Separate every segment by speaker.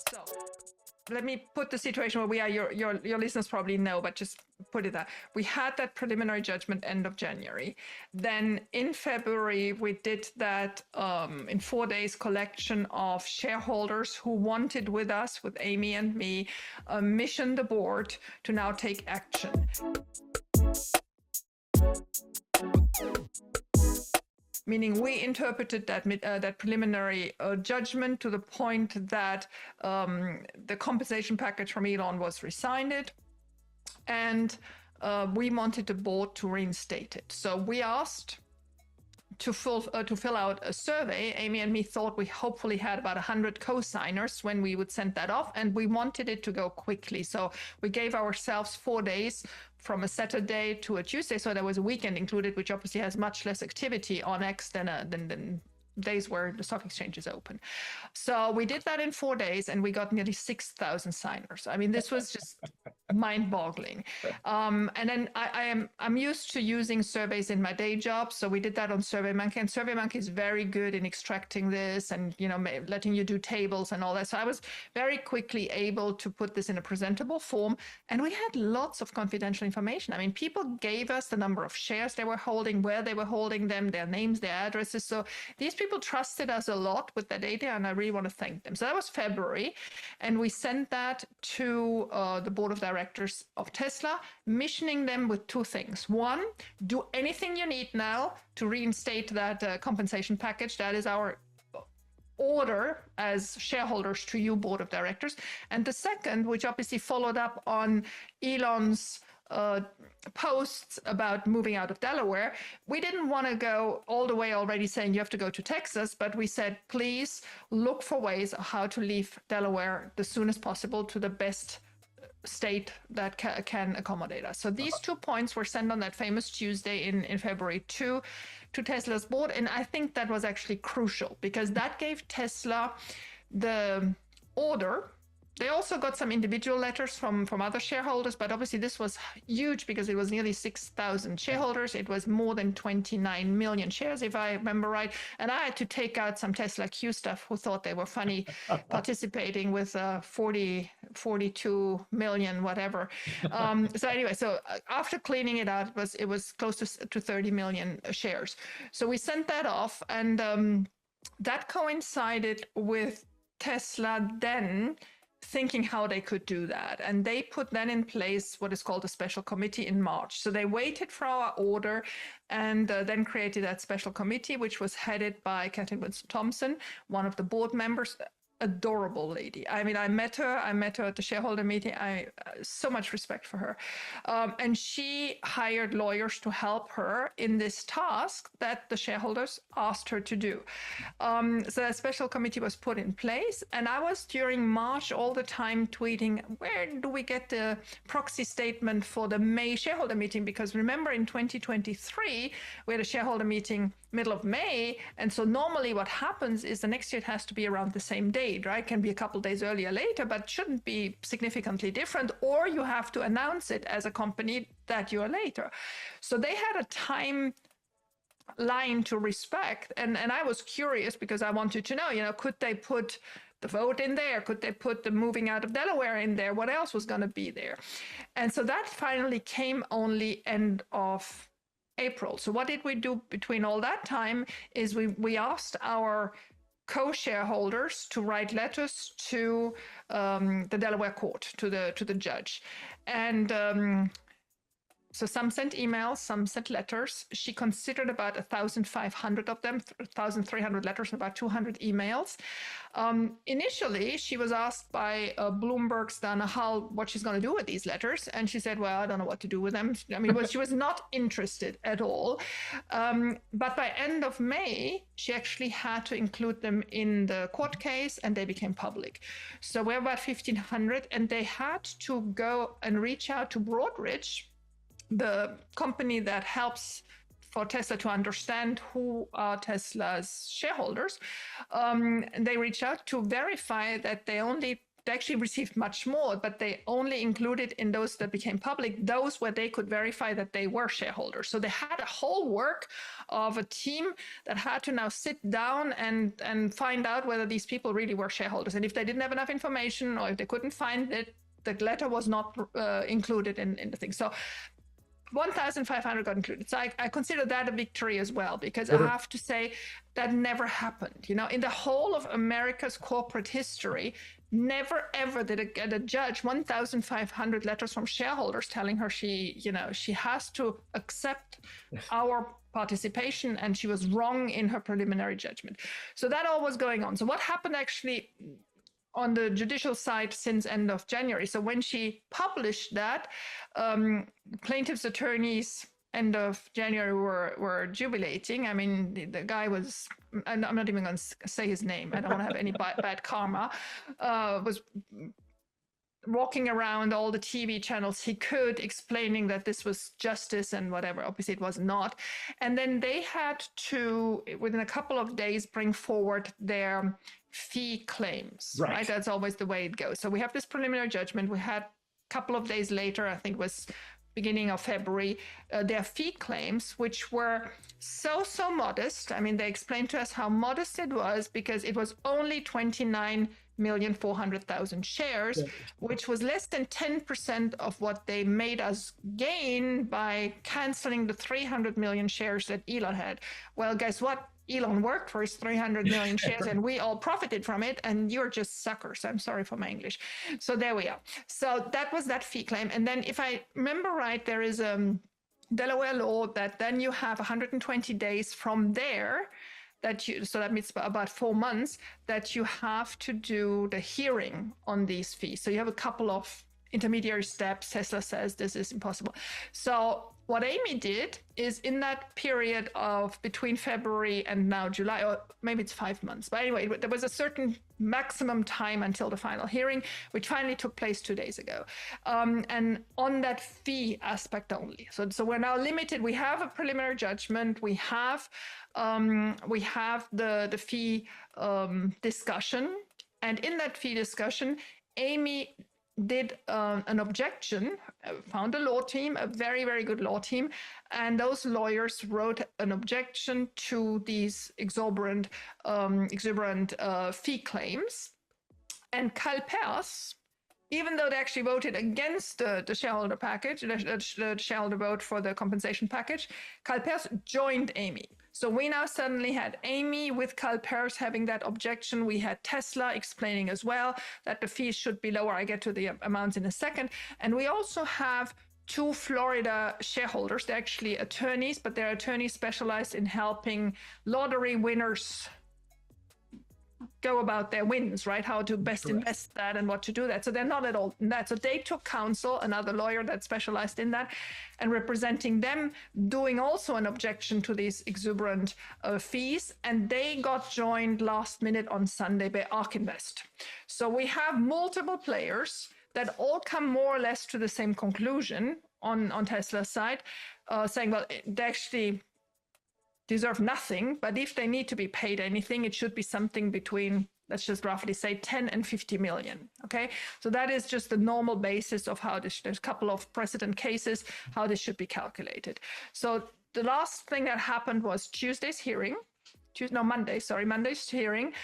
Speaker 1: So let me put the situation where we are. Your listeners probably know, but just put it that we had that preliminary judgment end of January. Then in February we did that in 4 days collection of shareholders who wanted with us, with Amy and me, mission the board to now take action. Meaning we interpreted that preliminary judgment to the point that the compensation package from Elon was rescinded, and we wanted the board to reinstate it. So we asked to fill out a survey. Amy and me thought we hopefully had about 100 co-signers when we would send that off, and we wanted it to go quickly. So we gave ourselves 4 days from a Saturday to a Tuesday. So there was a weekend included, which obviously has much less activity on X than days where the stock exchange is open. So we did that in 4 days, and we got nearly 6,000 signers. I mean, this was just mind-boggling. And then I'm used to using surveys in my day job, so we did that on SurveyMonkey, and SurveyMonkey is very good in extracting this and letting you do tables and all that. So I was very quickly able to put this in a presentable form, and we had lots of confidential information. I mean, people gave us the number of shares they were holding, where they were holding them, their names, their addresses. So these people trusted us a lot with that data, and I really want to thank them. So that was February, and we sent that to the board of directors of Tesla, missioning them with 2 things. One, do anything you need now to reinstate that compensation package. That is our order as shareholders to you, board of directors. And the second, which obviously followed up on Elon's posts about moving out of Delaware, we didn't want to go all the way already saying you have to go to Texas, but we said, please look for ways of how to leave Delaware the soonest possible to the best state that can accommodate us. So these 2 points were sent on that famous Tuesday in February to Tesla's board. And I think that was actually crucial, because that gave Tesla the order. They also got some individual letters from other shareholders, but obviously this was huge because it was nearly 6,000 shareholders. It was more than 29 million shares, if I remember right. And I had to take out some Tesla Q stuff who thought they were funny participating with 42 million, whatever. So anyway, so after cleaning it out, it was close to 30 million shares. So we sent that off, and that coincided with Tesla then thinking how they could do that. And they put then in place what is called a special committee in March. So they waited for our order and then created that special committee, which was headed by Cathie Winston-Thompson, one of the board members. Adorable lady. I mean, I met her at the shareholder meeting. I so much respect for her. And she hired lawyers to help her in this task that the shareholders asked her to do. So that special committee was put in place. And I was during March all the time tweeting, where do we get the proxy statement for the May shareholder meeting? Because remember, in 2023, we had a shareholder meeting middle of May. And so normally what happens is the next year it has to be around the same date, right? Can be a couple days earlier, later, but shouldn't be significantly different, or you have to announce it as a company that you are later. So they had a time line to respect. And I was curious because I wanted to know, could they put the vote in there? Could they put the moving out of Delaware in there? What else was going to be there? And so that finally came only end of April. So what did we do between all that time is we asked our co-shareholders to write letters to the Delaware court, to the judge. And so some sent emails, some sent letters. She considered about 1,500 of them, 1,300 letters, and about 200 emails. Initially, she was asked by Bloomberg's Dana Hull what she's going to do with these letters. And she said, well, I don't know what to do with them. I mean, she was not interested at all. But by end of May, she actually had to include them in the court case, and they became public. So we're about 1,500, and they had to go and reach out to Broadridge, the company that helps for Tesla to understand who are Tesla's shareholders. And they reach out to verify that they only they actually received much more, but they only included in those that became public, those where they could verify that they were shareholders. So they had a whole work of a team that had to now sit down and find out whether these people really were shareholders. And if they didn't have enough information, or if they couldn't find it, the letter was not included in the thing. So 1,500 got included. So I consider that a victory as well, because I have to say that never happened. You know, in the whole of America's corporate history, never ever did it get a judge 1,500 letters from shareholders telling her she has to accept our participation and she was wrong in her preliminary judgment. So that all was going on. So what happened actually on the judicial side since end of January? So when she published that, plaintiff's attorneys end of January were jubilating. I mean, the guy was, I'm not even going to say his name, I don't want to have any bad karma, was walking around all the TV channels he could, explaining that this was justice and whatever. Obviously it was not. And then they had to, within a couple of days, bring forward their fee claims, right? That's always the way it goes. So we have this preliminary judgment. We had a couple of days later, I think it was beginning of February, their fee claims, which were so modest. I mean, they explained to us how modest it was because it was only 29,400,000 shares, which was less than 10% of what they made us gain by canceling the 300 million shares that Elon had. Well, guess what? Elon worked for his 300 million shares and we all profited from it, and you're just suckers. I'm sorry for my English. So there we are. So that was that fee claim. And then if I remember right, there is Delaware law that then you have 120 days from there that you, so that means about 4 months, that you have to do the hearing on these fees. So you have a couple of intermediary steps. Tesla says this is impossible. So what Amy did is in that period of between February and now July, or maybe it's 5 months, but anyway, there was a certain maximum time until the final hearing, which finally took place 2 days ago. And on that fee aspect only. So we're now limited. We have a preliminary judgment. We have the fee discussion. And in that fee discussion, Amy did an objection, found a law team, a very, very good law team, and those lawyers wrote an objection to these exuberant fee claims. And CalPERS, even though they actually voted against the shareholder package, the shareholder vote for the compensation package, CalPERS joined Amy. So we now suddenly had Amy with CalPERS having that objection. We had Tesla explaining as well that the fees should be lower. I get to the amounts in a second. And we also have 2 Florida shareholders. They're actually attorneys, but they're attorneys specialized in helping lottery winners go about their wins, right? How to best invest that and what to do that. So they're not at all in that. So they took counsel, another lawyer that specialized in that, and representing them, doing also an objection to these exuberant fees. And they got joined last minute on Sunday by ARK Invest. So we have multiple players that all come more or less to the same conclusion on Tesla's side, saying, well, they actually deserve nothing, but if they need to be paid anything, it should be something between, let's just roughly say 10 and 50 million. Okay, so that is just the normal basis of how this, there's a couple of precedent cases, how this should be calculated. So the last thing that happened was Monday's hearing,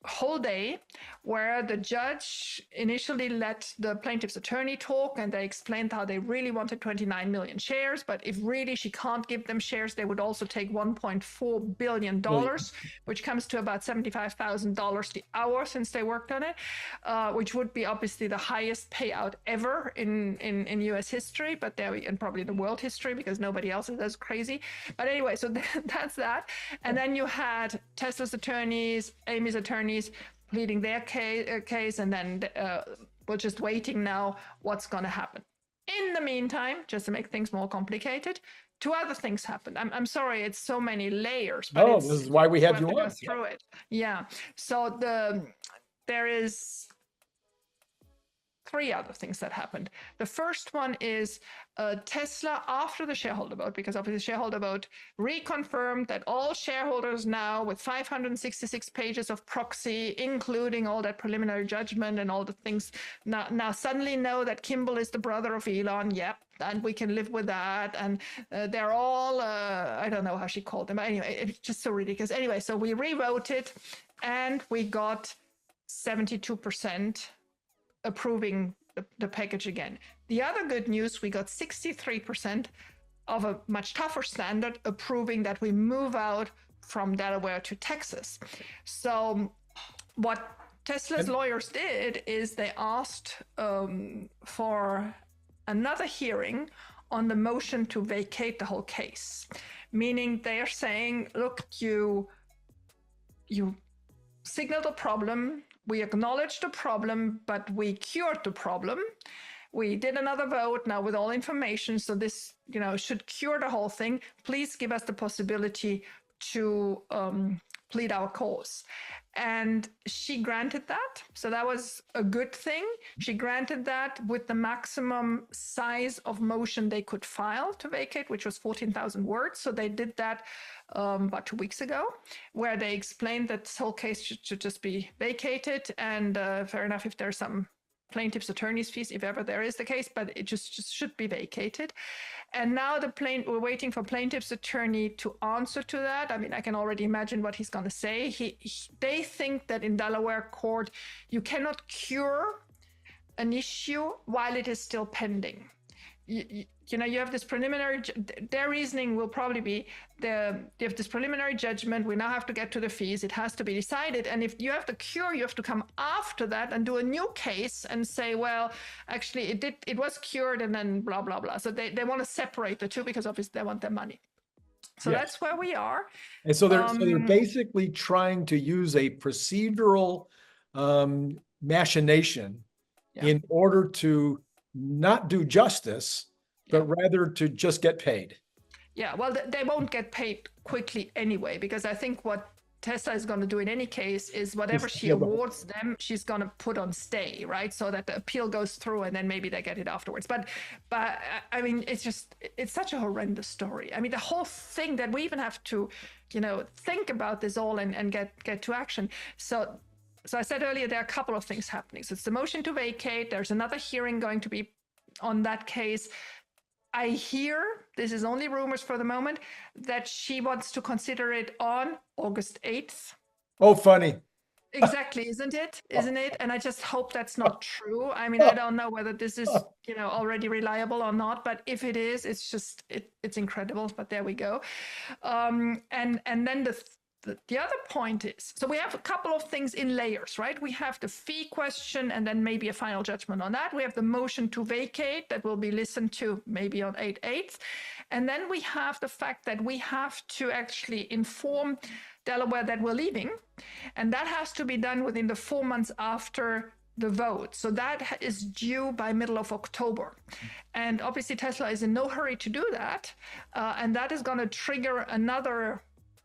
Speaker 1: whole day, where the judge initially let the plaintiff's attorney talk, and they explained how they really wanted 29 million shares, but if really she can't give them shares, they would also take $1.4 billion, which comes to about $75,000 the hour since they worked on it, which would be obviously the highest payout ever in US history, but there and probably the world history, because nobody else is as crazy. But anyway, so that's that. And then you had Tesla's attorneys, Amy's attorneys pleading their case, and then we're just waiting now what's going to happen. In the meantime, just to make things more complicated, 2 other things happened. I'm sorry, it's so many layers. But
Speaker 2: this is why we have you on.
Speaker 1: Through it. Yeah. So there is three other things that happened. The first one is Tesla, after the shareholder vote, because obviously the shareholder vote reconfirmed that all shareholders now, with 566 pages of proxy, including all that preliminary judgment and all the things, now suddenly know that Kimball is the brother of Elon. Yep. And we can live with that. And they're all, I don't know how she called them. But anyway, it's just so ridiculous. Anyway, so we re-voted and we got 72% approving the package again. The other good news, we got 63% of a much tougher standard approving that we move out from Delaware to Texas. So what Tesla's lawyers did is they asked for another hearing on the motion to vacate the whole case, meaning they are saying, look, you signaled a problem, we acknowledged the problem, but we cured the problem. We did another vote now with all information, so this, should cure the whole thing. Please give us the possibility to plead our cause. And she granted that. So that was a good thing. She granted that with the maximum size of motion they could file to vacate, which was 14,000 words. So they did that about 2 weeks ago, where they explained that this whole case should just be vacated. And fair enough, if there's some plaintiff's attorney's fees, if ever there is the case, but it just should be vacated. And now we're waiting for plaintiff's attorney to answer to that. I mean, I can already imagine what he's going to say. They think that in Delaware court, you cannot cure an issue while it is still pending. You have this preliminary, their reasoning will probably be, you have this preliminary judgment, we now have to get to the fees, it has to be decided, and if you have the cure, you have to come after that and do a new case and say, well, actually it was cured, and then blah, blah, blah. So they want to separate the two because obviously they want their money. So yes, that's where we are.
Speaker 2: And so they're basically trying to use a procedural machination in order to not do justice, but rather to just get paid.
Speaker 1: Yeah, well, they won't get paid quickly anyway, because I think what Tesla is going to do in any case is whatever she awards them, she's going to put on stay, right? So that the appeal goes through and then maybe they get it afterwards. But I mean, it's such a horrendous story. I mean, the whole thing that we even have to, think about this all and get to action. So I said earlier, there are a couple of things happening. So it's the motion to vacate. There's another hearing going to be on that case. I hear, this is only rumors for the moment, that she wants to consider it on August 8th.
Speaker 2: Oh, funny.
Speaker 1: Exactly, isn't it? Isn't it? And I just hope that's not true. I mean, I don't know whether this is, already reliable or not, but if it is, it's just, it's incredible, but there we go. And then the other point is, so we have a couple of things in layers, right? We have the fee question and then maybe a final judgment on that. We have the motion to vacate that will be listened to maybe on 8/8. And then we have the fact that we have to actually inform Delaware that we're leaving. And that has to be done within the 4 months after the vote. So that is due by middle of October. And obviously Tesla is in no hurry to do that. And that is going to trigger another,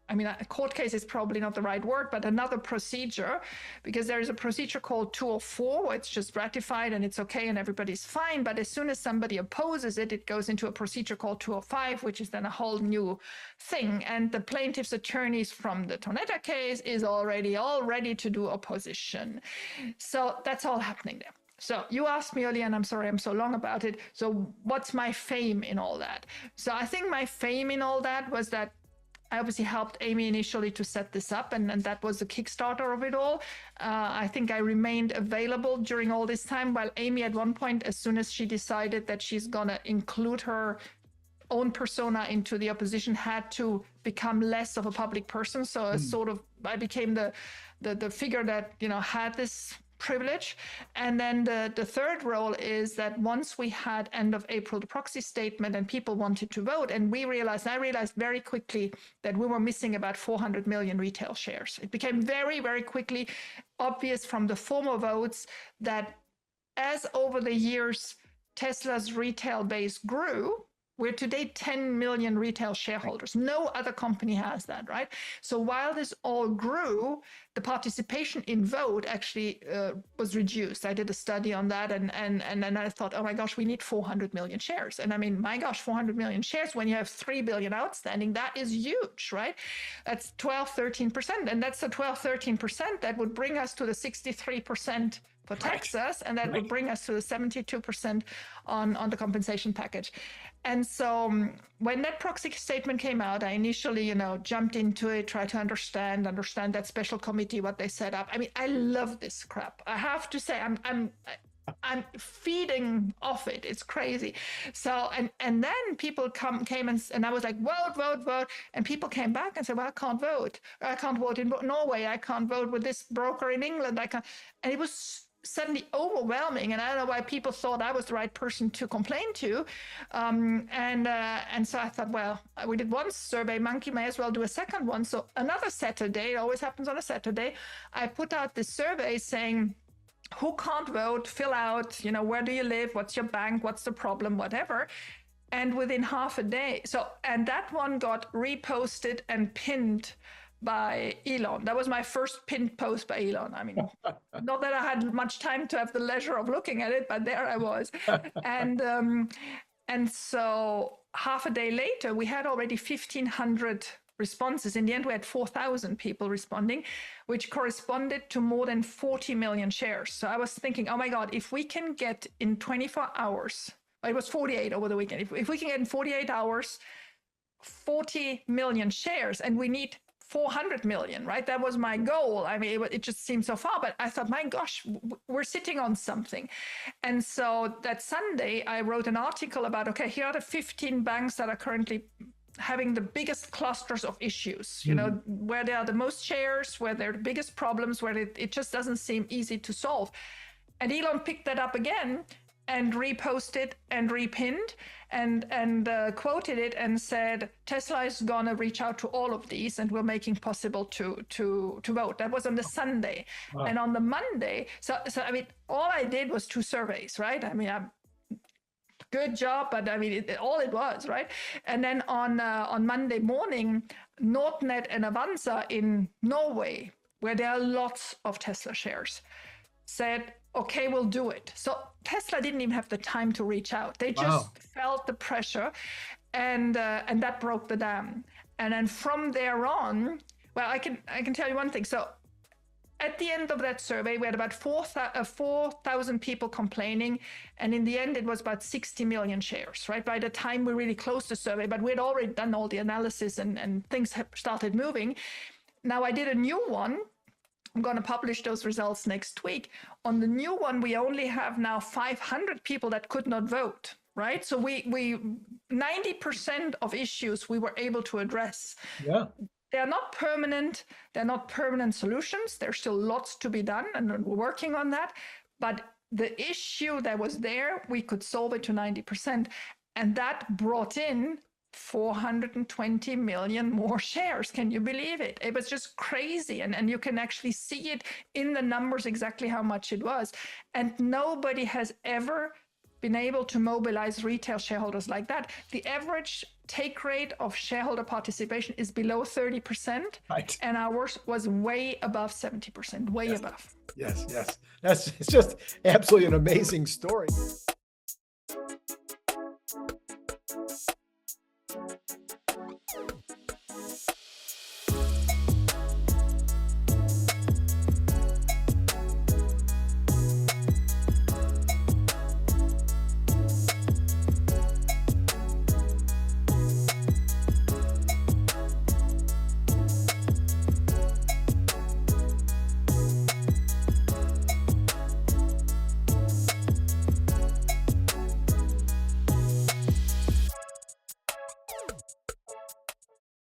Speaker 1: a court case is probably not the right word, but another procedure, because there is a procedure called 204, where it's just ratified and it's okay and everybody's fine. But as soon as somebody opposes it, it goes into a procedure called 205, which is then a whole new thing. And the plaintiff's attorneys from the Tonetta case is already all ready to do opposition. So that's all happening there. So you asked me earlier, and I'm sorry I'm so long about it. So what's my fame in all that? So I think my fame in all that was that I obviously helped Amy initially to set this up, and that was the Kickstarter of it all. I think I remained available during all this time, while Amy at one point, as soon as she decided that she's going to include her own persona into the opposition, had to become less of a public person. So I became the figure that, had this privilege. And then the third role is that once we had end of April the proxy statement and people wanted to vote, and I realized very quickly that we were missing about 400 million retail shares. It became very, very quickly obvious from the formal votes that as over the years Tesla's retail base grew, We're today 10 million retail shareholders. No other company has that, right? So while this all grew, the participation in vote actually was reduced. I did a study on that, and then I thought, oh my gosh, we need 400 million shares. And I mean, my gosh, 400 million shares when you have 3 billion outstanding, that is huge, right? That's 12, 13%. And that's the 12, 13% that would bring us to the 63% for Texas, and that would bring us to the 72% on the compensation package. And so when that proxy statement came out, I initially, jumped into it, tried to understand that special committee, what they set up. I mean, I love this crap. I have to say, I'm feeding off it. It's crazy. So, and then people came and I was like, vote. And people came back and said, well, I can't vote. I can't vote in Norway. I can't vote with this broker in England. I can't. And it was suddenly overwhelming, and I don't know why people thought I was the right person to complain to, and so I thought, well, we did one survey monkey, may as well do a second one. So another Saturday, it always happens on a Saturday, I put out this survey saying, who can't vote, fill out, where do you live, what's your bank, what's the problem, whatever. And within half a day, and that one got reposted and pinned by Elon. That was my first pinned post by Elon. I mean, not that I had much time to have the leisure of looking at it, but there I was. And so half a day later, we had already 1,500 responses. In the end, we had 4,000 people responding, which corresponded to more than 40 million shares. So I was thinking, oh my God, if we can get in 24 hours, it was 48 over the weekend. If we can get in 48 hours, 40 million shares, and we need 400 million, right? That was my goal. I mean, it just seemed so far, but I thought, my gosh, we're sitting on something. And so that Sunday, I wrote an article about, okay, here are the 15 banks that are currently having the biggest clusters of issues, where there are the most shares, where there are the biggest problems, where it just doesn't seem easy to solve. And Elon picked that up again and reposted and repinned and quoted it and said, Tesla is gonna reach out to all of these and we're making possible to vote. That was on the Sunday. Wow. And on the Monday, so I mean, all I did was 2 surveys, right? I mean, good job, but I mean, all it was, right? And then on Monday morning, Nordnet and Avanza in Norway, where there are lots of Tesla shares, said, okay, we'll do it. So Tesla didn't even have the time to reach out. They just felt the pressure, and that broke the dam. And then from there on, well, I can tell you one thing. So at the end of that survey, we had about 4,000 people complaining, and in the end, it was about 60 million shares, right? By the time we really closed the survey, but we'd already done all the analysis and things have started moving. Now I did a new one. I'm going to publish those results next week. On the new one, we only have now 500 people that could not vote, right? So we 90% of issues we were able to address. Yeah. They're not permanent. They're not permanent solutions. There's still lots to be done, and we're working on that. But the issue that was there, we could solve it to 90%. And that brought in 420 million more shares. Can you believe it? It was just crazy. And you can actually see it in the numbers exactly how much it was. And nobody has ever been able to mobilize retail shareholders like that. The average take rate of shareholder participation is below 30%. Right. And ours was way above 70%, way above.
Speaker 2: Yes. It's just absolutely an amazing story.